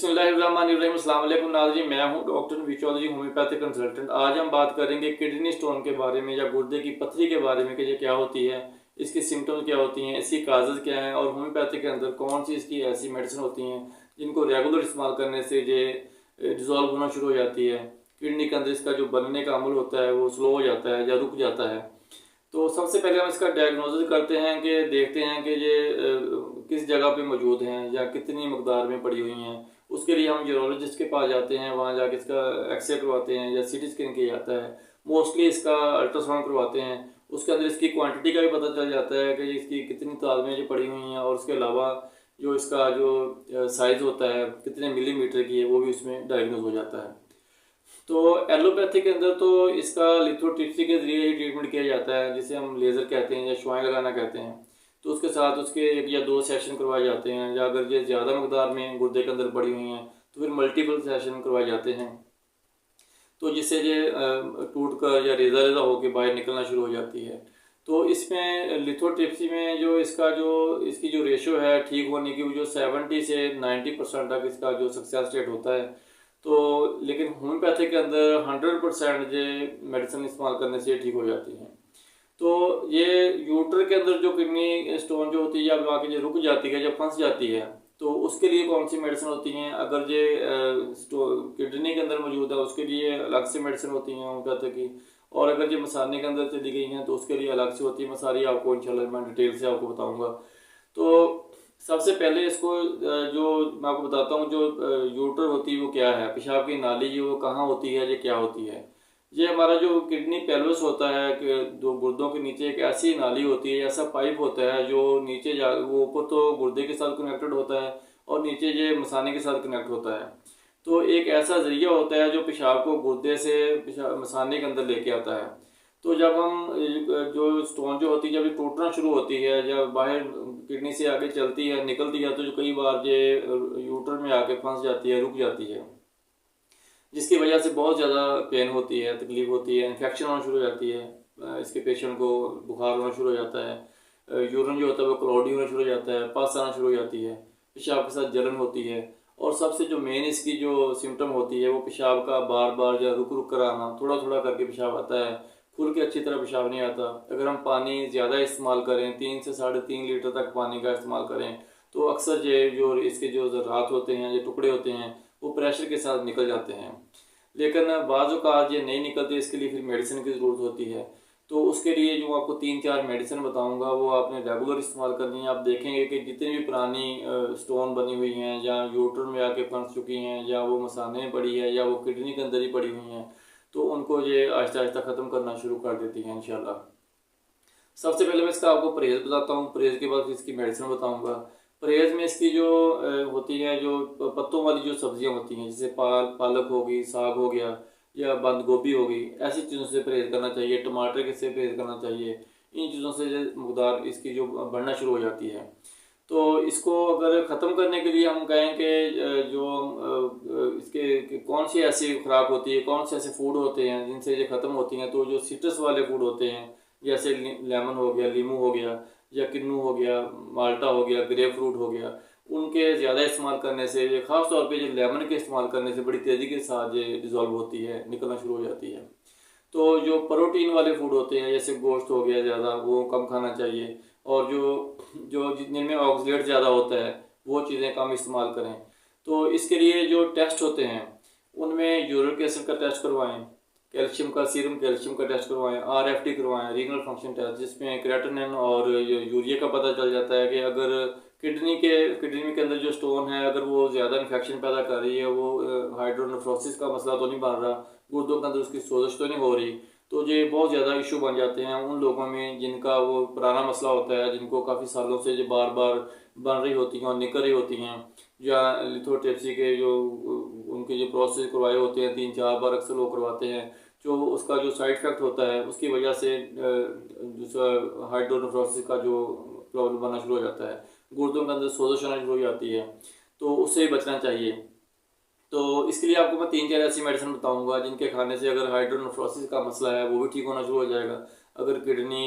बिस्मिल्लाहिर्रहमानिर्रहीम। अस्सलाम वालेकुम नाज़रीन, मैं हूं डॉक्टर नबी चौधरी, होम्योपैथिक कंसल्टेंट। आज हम बात करेंगे किडनी स्टोन के बारे में या गुर्दे की पथरी के बारे में कि ये क्या होती है, इसकी सिम्टम्स क्या होती हैं, इसकी काजेज़ क्या हैं और होम्योपैथिक के अंदर कौन सी इसकी ऐसी मेडिसिन होती हैं जिनको रेगुलर इस्तेमाल करने से ये डिज़ोल्व होना शुरू हो जाती है। किडनी के अंदर इसका जो बनने का अमल होता है वो स्लो हो जाता है या रुक जाता है। तो सबसे पहले हम इसका डायग्नोसिस करते हैं कि देखते हैं कि ये किस जगह पे मौजूद हैं या कितनी मकदार में पड़ी हुई हैं। उसके लिए हम यूरोलॉजिस्ट के पास जाते हैं, वहाँ जाके इसका एक्सरे करवाते हैं या सीटी स्कैन किया जाता है। मोस्टली इसका अल्ट्रासाउंड करवाते हैं, उसके अंदर इसकी क्वांटिटी का भी पता चल जाता है कि इसकी कितनी तादाद में जो पड़ी हुई हैं और उसके अलावा जो इसका जो साइज़ होता है कितने मिलीमीटर की है वो भी उसमें डायग्नोज हो जाता है। तो एलोपैथी के अंदर तो इसका लिथोट्रिप्सी के जरिए ही ट्रीटमेंट किया जाता है, जिसे हम लेज़र कहते हैं या शुआएं लगाना कहते हैं। तो उसके साथ उसके 1 या 2 सेशन करवाए जाते हैं, या अगर ये ज़्यादा मकदार में गुर्दे के अंदर पड़ी हुई हैं तो फिर मल्टीपल सेशन करवाए जाते हैं, तो जिससे ये टूट कर या रेजा रेजा होकर बाहर निकलना शुरू हो जाती है। तो इसमें लिथोट्रिप्सी में जो इसकी जो रेशो है ठीक होने की, वो जो 70 से 90% तक इसका जो सक्सेस रेट होता है। तो लेकिन होम्योपैथी के अंदर 100% ये मेडिसिन इस्तेमाल करने से ठीक हो जाती हैं। तो ये यूटर के अंदर जो किडनी स्टोन जो होती है या आके जो रुक जाती है, जब फंस जाती है, तो उसके लिए कौन सी मेडिसिन होती हैं। अगर ये किडनी के अंदर मौजूद है उसके लिए अलग से मेडिसिन होती हैं होम्योपैथी की, और अगर ये मसाने के अंदर चली गई हैं तो उसके लिए अलग से होती है। मैं सारी आपको इंशाल्लाह मैं डिटेल से आपको बताऊँगा। तो सबसे पहले इसको जो मैं आपको बताता हूँ, जो यूटर होती है वो क्या है, पेशाब की नाली जो वो कहाँ होती है, ये क्या होती है। ये हमारा जो किडनी पेल्विस होता है कि जो गुर्दों के नीचे एक ऐसी नाली होती है, ऐसा पाइप होता है जो नीचे जा वो ऊपर तो गुर्दे के साथ कनेक्टेड होता है और नीचे ये मसाने के साथ कनेक्ट होता है। तो एक ऐसा जरिया होता है जो पेशाब को गुर्दे से मसाने के अंदर लेके आता है। तो जब हम जो स्टोन जो होती है जब ये टूटना शुरू होती है, जब बाहर किडनी से आगे चलती है निकलती है, तो जो कई बार ये यूटर में आके फंस जाती है, रुक जाती है, जिसकी वजह से बहुत ज़्यादा पेन होती है, तकलीफ होती है, इन्फेक्शन होना शुरू हो जाती है। इसके पेशेंट को बुखार होना शुरू हो जाता है, यूरिन जो होता है वो क्लाउडी होना शुरू हो जाता है, पस आना शुरू हो जाती है, पेशाब के साथ जलन होती है। और सबसे जो मेन इसकी जो सिम्टम होती है वो पेशाब का बार बार या रुक रुक कर आना, थोड़ा थोड़ा करके पेशाब आता है, खुल के अच्छी तरह पेशाब नहीं आता। अगर हम पानी ज़्यादा इस्तेमाल करें, 3 से 3.5 लीटर तक पानी का इस्तेमाल करें, तो अक्सर ये जो इसके जो ज़रात होते हैं, जो टुकड़े होते हैं, वो प्रेशर के साथ निकल जाते हैं। लेकिन बाज़ औक़ात ये नहीं निकलते, इसके लिए फिर मेडिसिन की ज़रूरत होती है। तो उसके लिए जो आपको 3-4 मेडिसिन बताऊंगा वो आपने रेगुलर इस्तेमाल करनी है। आप देखेंगे कि जितनी भी पुरानी स्टोन बनी हुई हैं या यूटर में आके फंस चुकी हैं या वो मसाने में पड़ी है या वो किडनी के अंदर ही पड़ी हुई हैं, तो उनको ये आहिस्ता आहिस्ता ख़त्म करना शुरू कर देती हैं इंशाल्लाह। सबसे पहले मैं इसका आपको परहेज़ बताता हूँ, परहेज़ के बाद इसकी मेडिसिन बताऊँगा। परहेज़ में इसकी जो होती है, जो पत्तों वाली जो सब्ज़ियाँ होती हैं, जैसे पालक होगी, साग हो गया या बंद गोभी होगी, ऐसी चीज़ों से परहेज़ करना चाहिए। टमाटर के से परहेज़ करना चाहिए। इन चीज़ों से मकदार इसकी जो बढ़ना शुरू हो जाती है। तो इसको अगर ख़त्म करने के लिए हम कहें कि जो इसके कौन सी ऐसी खुराक होती है, कौन से ऐसे फूड होते हैं जिनसे ये ख़त्म होती हैं, तो जो सिट्रस वाले फूड होते हैं, जैसे लेमन हो गया, लीमू हो गया या किन्नू हो गया, माल्टा हो गया, ग्रेप फ्रूट हो गया, उनके ज़्यादा इस्तेमाल करने से, ये ख़ास तौर पे जो लेमन के इस्तेमाल करने से बड़ी तेज़ी के साथ ये डिज़ोल्व होती है, निकलना शुरू हो जाती है। तो जो प्रोटीन वाले फूड होते हैं, जैसे गोश्त हो गया ज़्यादा, वो कम खाना चाहिए। और जो जो जिनमें ऑक्सलेट ज़्यादा होता है वो चीज़ें कम इस्तेमाल करें। तो इसके लिए जो टेस्ट होते हैं उनमें यूरिक एसिड का टेस्ट करवाएं, कैल्शियम का, सीरम कैल्शियम का टेस्ट करवाएं, RFT करवाएं, रीनल फंक्शन टेस्ट, जिसमें क्रेटिनिन और यूरिया का पता चल जाता है कि अगर किडनी के अंदर जो स्टोन है, अगर वो ज़्यादा इन्फेक्शन पैदा कर रही है, वो हाइड्रोनेफ्रोसिस का मसला तो नहीं बन रहा, गुर्दों के अंदर उसकी सोजिश तो नहीं हो रही, तो ये बहुत ज़्यादा इशू बन जाते हैं उन लोगों में जिनका वो पुराना मसला होता है, जिनको काफ़ी सालों से जो बार बार बन रही होती हैं और निकल रही होती हैं, या लिथोट्रिप्सी के जो उनके जो प्रोसेस करवाए होते हैं 3-4 बार अक्सर लोग करवाते हैं, जो उसका जो साइड इफ़ेक्ट होता है उसकी वजह से हाइड्रोनेफ्रोसिस का जो प्रॉब्लम बनना शुरू हो जाता है, गुर्दों के अंदर सोजिश होना शुरू हो जाती है, तो उससे बचना चाहिए। तो इसके लिए आपको मैं 3-4 ऐसी मेडिसिन बताऊंगा जिनके खाने से अगर हाइड्रोनेफ्रोसिस का मसला है वो भी ठीक होना शुरू हो जाएगा। अगर किडनी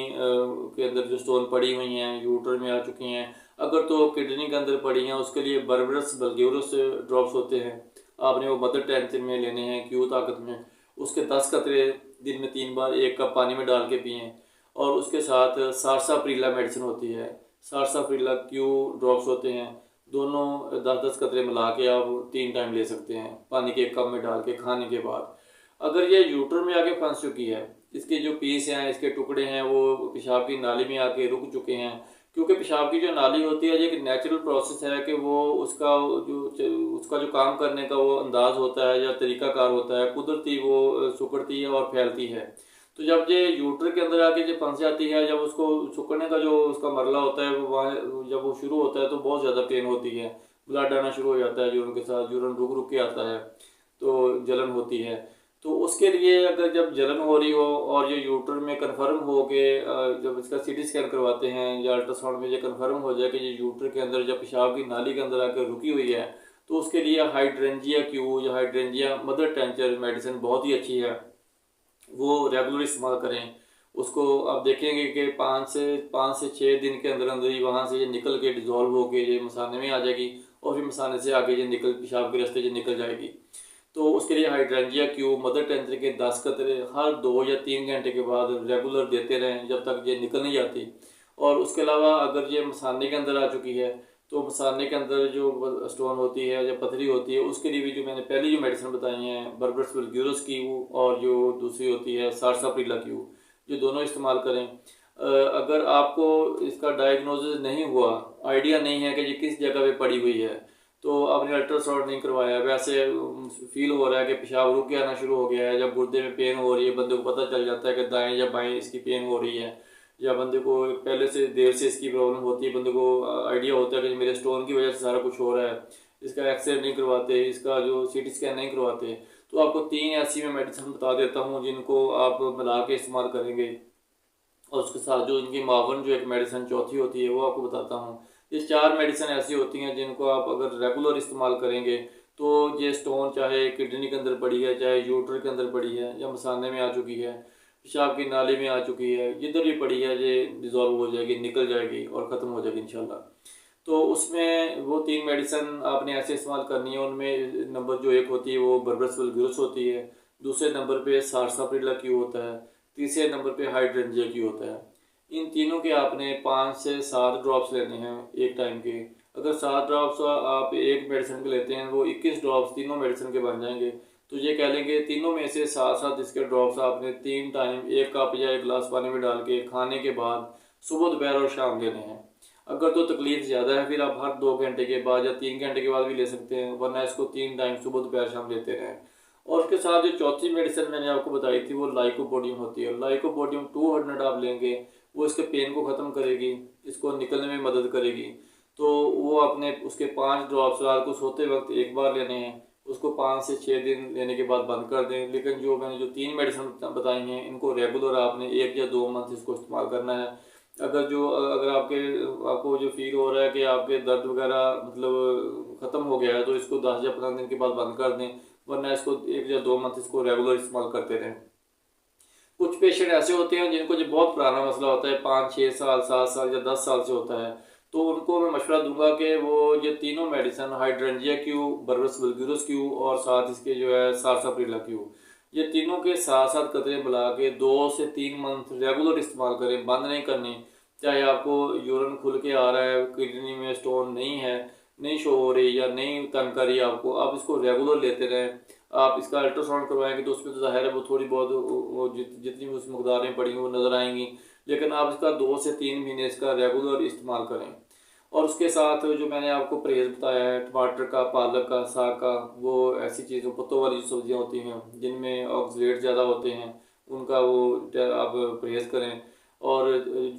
के अंदर जो स्टोन पड़ी हुई हैं, यूटर में आ चुकी हैं, अगर तो किडनी के अंदर पड़ी हैं उसके लिए बर्बरस बल्ग्यूरस ड्रॉप्स होते हैं, आपने वो मदर टेंशन में लेने हैं क्यू ताकत में। उसके 10 कतरे दिन में 3 बार 1 कप पानी में डाल के पिएँ। और उसके साथ सारसाप्रिला मेडिसिन होती है, सारसाप्रिला क्यू ड्रॉप्स होते हैं, दोनों 10-10 कतरे मिला के आप 3 टाइम ले सकते हैं पानी के 1 कप में डाल के खाने के बाद। अगर ये यूटर में आके फंस चुकी है, इसके जो पीस हैं, इसके टुकड़े हैं, वो पेशाब की नाली में आके रुक चुके हैं, क्योंकि पेशाब की जो नाली होती है ये एक नेचुरल प्रोसेस है कि वो उसका जो काम करने का वो अंदाज होता है या तरीकाकार होता है, कुदरती वो सिकुड़ती है और फैलती है। तो जब ये यूटर के अंदर आके जब फंस जाती है, जब उसको सिकुड़ने का जो उसका मरला होता है वो वहाँ जब वो शुरू होता है तो बहुत ज़्यादा पेन होती है, ब्लड आना शुरू हो जाता है यूरिन के साथ, यूरिन रुक रुक के आता है, तो जलन होती है। तो उसके लिए अगर जब जलन हो रही हो और ये यूटर में कन्फर्म हो के जब इसका सीटी स्कैन करवाते हैं या अल्ट्रासाउंड में ये कन्फर्म हो जाए कि ये यूटर के अंदर जब पेशाब की नाली के अंदर आकर रुकी हुई है, तो उसके लिए हाइड्रेंजिया क्यू या हाइड्रेंजिया मदर टेंचर मेडिसिन बहुत ही अच्छी है, वो रेगुलर इस्तेमाल करें। उसको आप देखेंगे कि 5 से 6 दिन के अंदर अंदर ही वहाँ से ये निकल के डिज़ोल्व होके ये मसाने में आ जाएगी और फिर मसाने से आगे ये निकल पेशाब के रास्ते ये निकल जाएगी। तो उसके लिए हाइड्रेंजिया क्यू मदर टेंचर के 10 कतरे हर 2 या 3 घंटे के बाद रेगुलर देते रहें जब तक ये निकल नहीं जाती। और उसके अलावा अगर ये मसाने के अंदर आ चुकी है तो मसाने के अंदर जो स्टोन होती है या पथरी होती है उसके लिए भी जो मैंने पहली जो मेडिसिन बताई हैं बर्बरस बल्ग्यूरस क्यू और जो दूसरी होती है सारसाप्रिला क्यू, ये दोनों इस्तेमाल करें। अगर आपको इसका डायग्नोसिस नहीं हुआ, आइडिया नहीं है कि ये किस जगह पे पड़ी हुई है, तो आपने अल्ट्रासाउंड नहीं करवाया, वैसे फील हो रहा है कि पेशाब रुक के आना शुरू हो गया है, जब गुर्दे में पेन हो रही है बंदे को पता चल जाता है कि दाएं या बाएं इसकी पेन हो रही है, या बंदे को पहले से देर से इसकी प्रॉब्लम होती है, बंदे को आइडिया होता है कि मेरे स्टोन की वजह से सारा कुछ हो रहा है, इसका एक्सरे नहीं करवाते, इसका जो सीटी स्कैन नहीं करवाते, तो आपको 3 ऐसी मैं मेडिसिन बता देता हूँ जिनको आप मिला के इस्तेमाल करेंगे। और उसके साथ जो इनकी मावन जो एक मेडिसिन चौथी होती है वो आपको बताता हूँ। ये 4 मेडिसिन ऐसी होती हैं जिनको आप अगर रेगुलर इस्तेमाल करेंगे तो ये स्टोन चाहे किडनी के अंदर पड़ी है, चाहे यूटर के अंदर पड़ी है, या मसाने में आ चुकी है, पेशाब की नाली में आ चुकी है, जिधर भी पड़ी है ये डिज़ोल्व हो जाएगी, निकल जाएगी और ख़त्म हो जाएगी इंशाल्लाह। तो उसमें वो 3 मेडिसिन आपने ऐसे इस्तेमाल करनी है। उनमें नंबर जो 1 होती है वो बर्बरस बल्ग्यूरस होती है, दूसरे नंबर पे सारसाप्रिला क्यू होता है, तीसरे नंबर पे हाइड्रेंजिया क्यू होता है। इन तीनों के आपने 5 से 7 ड्रॉप्स लेने हैं एक टाइम के। अगर 7 ड्रॉप्स आप एक मेडिसिन के लेते हैं वो 21 ड्रॉप्स तीनों मेडिसिन के बन जाएंगे। तो ये कह लेंगे तीनों में से 7-7 इसके ड्रॉप्स आपने 3 टाइम 1 कप या 1 गिलास पानी में डाल के खाने के बाद सुबह दोपहर और शाम लेने हैं। अगर तो तकलीफ ज़्यादा है फिर आप हर 2 घंटे के बाद या 3 घंटे के बाद भी ले सकते हैं, वरना इसको 3 टाइम सुबह दोपहर शाम लेते रहें। और उसके साथ जो चौथी मेडिसिन मैंने आपको बताई थी वो लाइकोपोडियम होती है। लाइकोपोडियम 200 आप लेंगे, वो इसके पेन को ख़त्म करेगी, इसको निकलने में मदद करेगी। तो वो अपने उसके 5 ड्रॉप्स रात को सोते वक्त एक बार लेने हैं, उसको 5 से 6 दिन लेने के बाद बंद कर दें। लेकिन जो मैंने जो 3 मेडिसिन बताई हैं इनको रेगुलर आपने 1 या 2 मंथ इसको इस्तेमाल करना है। अगर आपको जो फील हो रहा है कि आपके दर्द वगैरह मतलब ख़त्म हो गया है तो इसको 10 या 15 दिन के बाद बंद कर दें, वरना इसको 1 या 2 मंथ इसको रेगुलर इस्तेमाल करते रहें। कुछ पेशेंट ऐसे होते हैं जिनको जो बहुत पुराना मसला होता है, 5-6 साल 7 साल या 10 साल से होता है, तो उनको मैं मशवरा दूंगा कि वो ये तीनों medicine hydrangea Q, berberis vulgaris Q और साथ इसके जो है सारसाप्रिला क्यू, ये तीनों के 7-7 कतरे मिला के 2 से 3 मंथ रेगुलर इस्तेमाल करें, बंद नहीं करनी। चाहे आपको यूरिन खुल के आ रहा है, किडनी में स्टोन नहीं है, नहीं शो हो रही या नहीं तंग कर रही है आपको, आप इसको रेगुलर लेते रहें। आप इसका अल्ट्रासाउंड करवाएंगे तो उसमें तो ज़ाहिर है वो थोड़ी बहुत जितनी भी उस मकदार में पड़ी वो नज़र आएंगी, लेकिन आप इसका 2 से 3 महीने इसका रेगुलर इस्तेमाल करें। और उसके साथ जो मैंने आपको परहेज़ बताया है टमाटर का, पालक का, साग का, वो ऐसी चीज़ों पत्तों वाली जो सब्जियाँ होती हैं जिनमें ऑक्सलेट ज़्यादा होते हैं उनका वो आप परहेज़ करें। और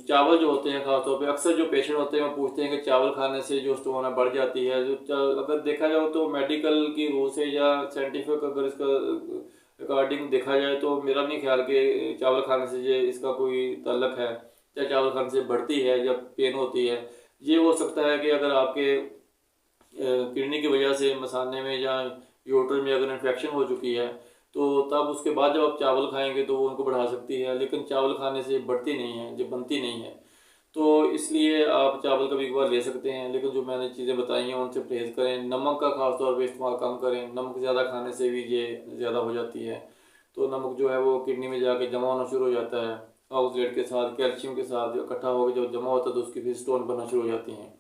चावल जो होते हैं ख़ासतौर पे अक्सर जो पेशेंट होते हैं वो पूछते हैं कि चावल खाने से जो स्टोन है बढ़ जाती है। अगर देखा जाए तो मेडिकल की रूल से या साइंटिफिक अगर इसका अकॉर्डिंग देखा जाए तो मेरा नहीं ख्याल कि चावल खाने से ये इसका कोई ताल्लुक है, या चावल खाने से बढ़ती है या पेन होती है। ये हो सकता है कि अगर आपके किडनी की वजह से मसाने में या यूटर में अगर इन्फेक्शन हो चुकी है तो तब उसके बाद जब आप चावल खाएंगे तो वो उनको बढ़ा सकती है, लेकिन चावल खाने से बढ़ती नहीं है, जो बनती नहीं है। तो इसलिए आप चावल कभी कभार ले सकते हैं, लेकिन जो मैंने चीज़ें बताई हैं उनसे परहेज़ करें। नमक का खास तौर पे इस्तेमाल कम करें, नमक ज़्यादा खाने से भी ये ज़्यादा हो जाती है। तो नमक जो है वो किडनी में जाके जमा होना शुरू हो जाता है, ऑक्सलेट के साथ, कैल्शियम के साथ जो इकट्ठा होकर जब जमा होता है तो उसकी फिर स्टोन बनना शुरू हो जाती हैं।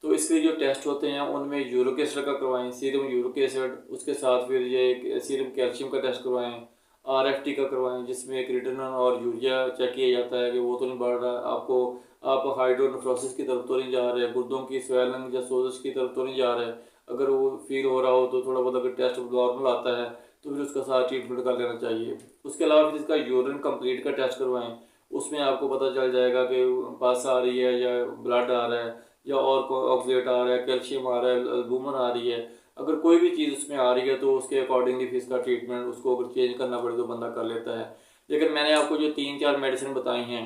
तो इसके जो टेस्ट होते हैं उनमें यूरिक एसिड का करवाएं, सीरम यूरिक एसिड, उसके साथ फिर ये सीरम कैल्शियम का टेस्ट करवाएं, आरएफटी का करवाएं जिसमें क्रिएटिनिन और यूरिया चेक किया जाता है कि वो तो नहीं बढ़ रहा है आपको, आप हाइड्रोनेफ्रोसिस की तरफ तो नहीं जा रहे, गुर्दों की स्वेलिंग या सोजिश की तरफ तो नहीं जा रहे। अगर वो फील हो रहा हो तो थोड़ा बहुत अगर टेस्ट नॉर्मल आता है तो फिर उसका साथ ट्रीटमेंट कर लेना चाहिए। उसके अलावा फिर इसका यूरिन कंप्लीट का टेस्ट करवाएं, उसमें आपको पता चल जाएगा कि पास आ रही है या ब्लड आ रहा है या और ऑक्सीडेट आ रहा है, कैल्शियम आ रहा है, एल्बुमिन आ रही है। अगर कोई भी चीज़ उसमें आ रही है तो उसके अकॉर्डिंगली फिर इसका ट्रीटमेंट उसको अगर चेंज करना पड़े तो बंदा कर लेता है। लेकिन मैंने आपको जो 3-4 मेडिसिन बताई हैं,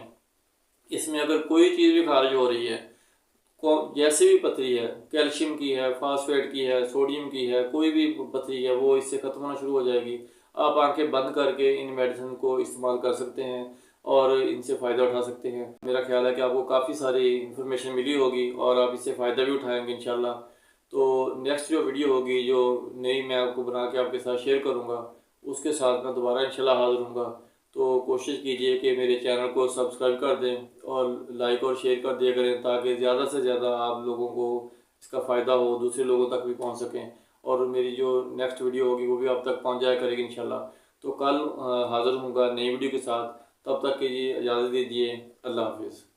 इसमें अगर कोई चीज़ भी खारिज हो रही है, जैसे भी पथरी है, कैल्शियम की है, फास्फेट की है, सोडियम की है, कोई भी पथरी है वो इससे ख़त्म होना शुरू हो जाएगी। आप आंखें बंद करके इन मेडिसिन को इस्तेमाल कर सकते हैं और इनसे फ़ायदा उठा सकते हैं। मेरा ख्याल है कि आपको काफ़ी सारी इन्फॉर्मेशन मिली होगी और आप इससे फ़ायदा भी उठाएंगे इंशाल्लाह। तो नेक्स्ट जो वीडियो होगी जो नई मैं आपको बना के आपके साथ शेयर करूँगा, उसके साथ मैं दोबारा इंशाल्लाह हाज़िर हूँगा। तो कोशिश कीजिए कि मेरे चैनल को सब्सक्राइब कर दें और लाइक और शेयर कर दिया करें ताकि ज़्यादा से ज़्यादा आप लोगों को इसका फ़ायदा हो, दूसरे लोगों तक भी पहुंच सकें और मेरी जो नेक्स्ट वीडियो होगी वो भी आप तक पहुंच जाया करेगी इंशाल्लाह। तो कल हाज़िर हूँगा नई वीडियो के साथ, तब तक के लिए इजाज़त दीजिए। अल्लाह हाफिज़।